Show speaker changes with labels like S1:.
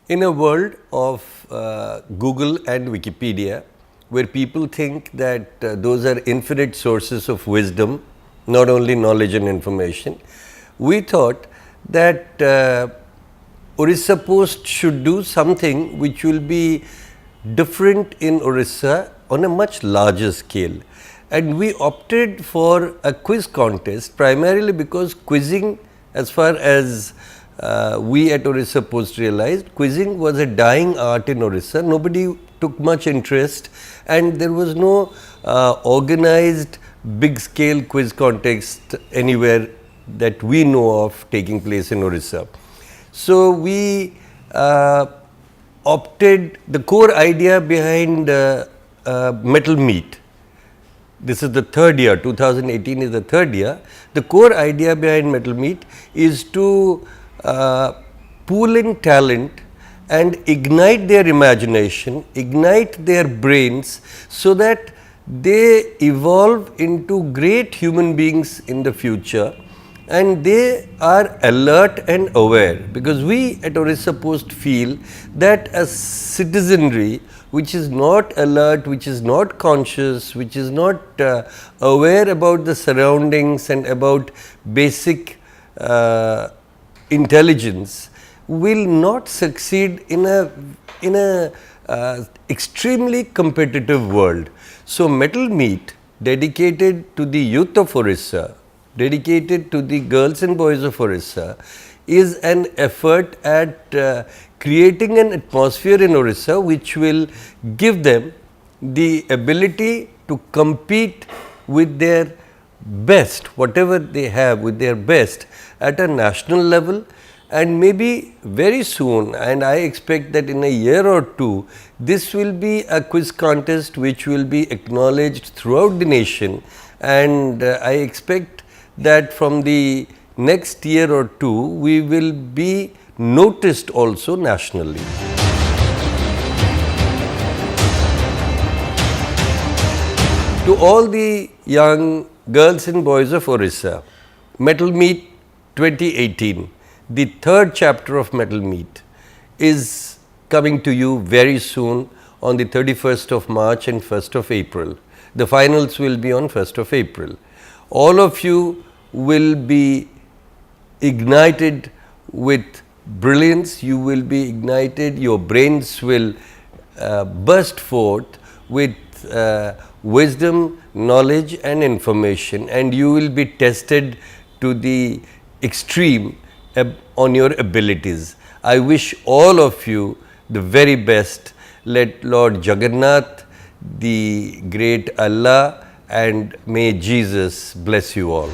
S1: In a world of Google and Wikipedia, where people think that those are infinite sources of wisdom, not only knowledge and information, we thought that Orissa Post should do something which will be different in Orissa on a much larger scale. And we opted for a quiz contest primarily because quizzing, as far as we at Orissa Post realized, quizzing was a dying art in Orissa. Nobody took much interest and there was no organized big scale quiz contest anywhere that we know of taking place in Orissa. So we opted, the core idea behind Metal Meet. This is the third year, 2018 is the third year. The core idea behind Metal Meet is to pool in talent and ignite their imagination, ignite their brains so that they evolve into great human beings in the future, and they are alert and aware, because we at Orissa Post feel that a citizenry which is not alert, which is not conscious, which is not aware about the surroundings and about basic intelligence will not succeed in a extremely competitive world. So, Metal Meet, dedicated to the youth of Orissa, dedicated to the girls and boys of Orissa, is an effort at creating an atmosphere in Orissa which will give them the ability to compete with their best, whatever they have, with their best at a national level. And maybe very soon, and I expect that in a year or two, this will be a quiz contest which will be acknowledged throughout the nation, and I expect that from the next year or two, we will be noticed also nationally. To all the young girls and boys of Orissa, Metal Meet 2018, the third chapter of Metal Meet, is coming to you very soon on the 31st of March and 1st of April. The finals will be on 1st of April. All of you will be ignited with brilliance, you will be ignited, your brains will burst forth with wisdom, knowledge and information, and you will be tested to the extreme on your abilities. I wish all of you the very best. Let Lord Jagannath, the great Allah, and may Jesus bless you all.